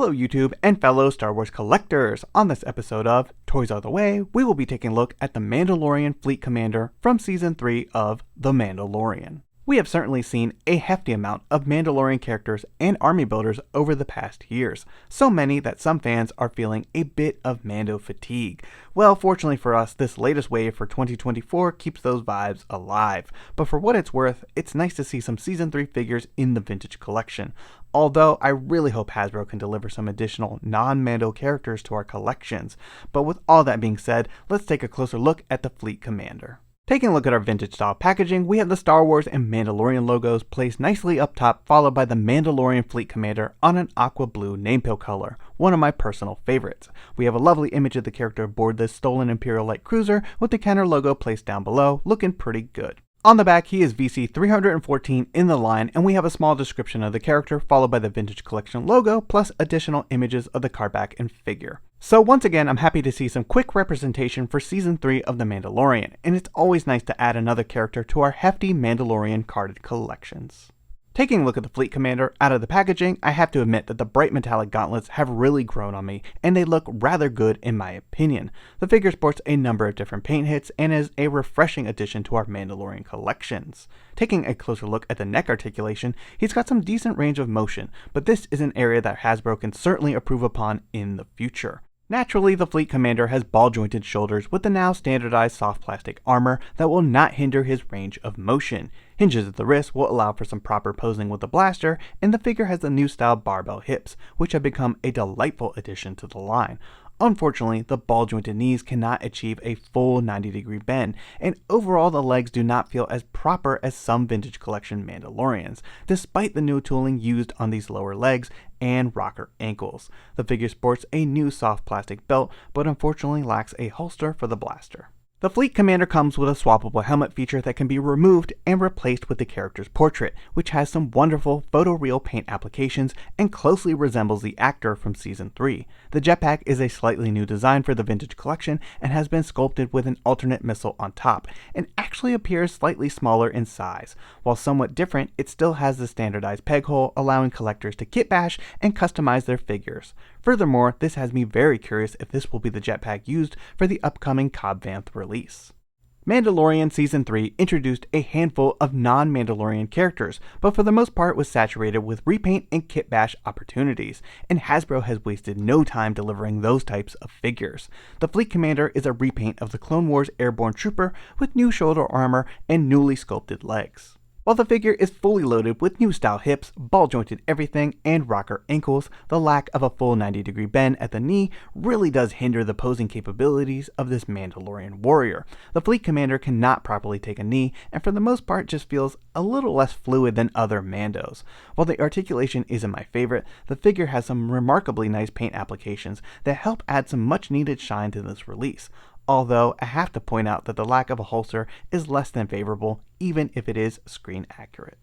Hello YouTube and fellow Star Wars collectors! On this episode of Toys Are the Way, we will be taking a look at the Mandalorian Fleet Commander from Season 3 of The Mandalorian. We have certainly seen a hefty amount of Mandalorian characters and army builders over the past years, so many that some fans are feeling a bit of Mando fatigue. Well, fortunately for us, this latest wave for 2024 keeps those vibes alive, but for what it's worth, it's nice to see some Season 3 figures in the vintage collection. Although I really hope Hasbro can deliver some additional non-Mando characters to our collections. But with all that being said, let's take a closer look at the Fleet Commander. Taking a look at our vintage style packaging, we have the Star Wars and Mandalorian logos placed nicely up top, followed by the Mandalorian Fleet Commander on an aqua blue nameplate color, one of my personal favorites. We have a lovely image of the character aboard this stolen Imperial Light Cruiser with the Kenner logo placed down below, looking pretty good. On the back, he is VC 314 in the line, and we have a small description of the character, followed by the Vintage Collection logo, plus additional images of the card back and figure. So once again, I'm happy to see some quick representation for Season 3 of The Mandalorian, and it's always nice to add another character to our hefty Mandalorian carded collections. Taking a look at the Fleet Commander out of the packaging, I have to admit that the bright metallic gauntlets have really grown on me, and they look rather good in my opinion. The figure sports a number of different paint hits and is a refreshing addition to our Mandalorian collections. Taking a closer look at the neck articulation, he's got some decent range of motion, but this is an area that Hasbro can certainly improve upon in the future. Naturally, the Fleet Commander has ball-jointed shoulders with the now standardized soft plastic armor that will not hinder his range of motion. Hinges at the wrist will allow for some proper posing with the blaster, and the figure has the new style barbell hips, which have become a delightful addition to the line. Unfortunately, the ball-jointed knees cannot achieve a full 90-degree bend, and overall the legs do not feel as proper as some vintage collection Mandalorians, despite the new tooling used on these lower legs and rocker ankles. The figure sports a new soft plastic belt, but unfortunately lacks a holster for the blaster. The Fleet Commander comes with a swappable helmet feature that can be removed and replaced with the character's portrait, which has some wonderful photoreal paint applications and closely resembles the actor from Season 3. The jetpack is a slightly new design for the vintage collection and has been sculpted with an alternate missile on top, and actually appears slightly smaller in size. While somewhat different, it still has the standardized peg hole, allowing collectors to kit bash and customize their figures. Furthermore, this has me very curious if this will be the jetpack used for the upcoming Cobb Vanth release. Mandalorian Season 3 introduced a handful of non-Mandalorian characters, but for the most part was saturated with repaint and kit bash opportunities, and Hasbro has wasted no time delivering those types of figures. The Fleet Commander is a repaint of the Clone Wars Airborne Trooper with new shoulder armor and newly sculpted legs. While the figure is fully loaded with new style hips, ball-jointed everything, and rocker ankles, the lack of a full 90-degree bend at the knee really does hinder the posing capabilities of this Mandalorian warrior. The Fleet Commander cannot properly take a knee, and for the most part just feels a little less fluid than other Mandos. While the articulation isn't my favorite, the figure has some remarkably nice paint applications that help add some much-needed shine to this release. Although I have to point out that the lack of a holster is less than favorable, even if it is screen accurate.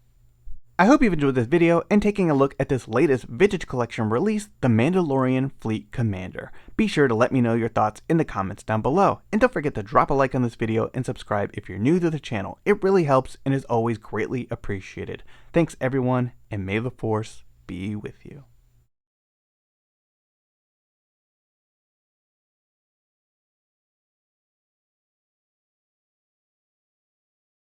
I hope you've enjoyed this video and taking a look at this latest vintage collection release, the Mandalorian Fleet Commander. Be sure to let me know your thoughts in the comments down below, and don't forget to drop a like on this video and subscribe if you're new to the channel. It really helps and is always greatly appreciated. Thanks everyone, and may the Force be with you.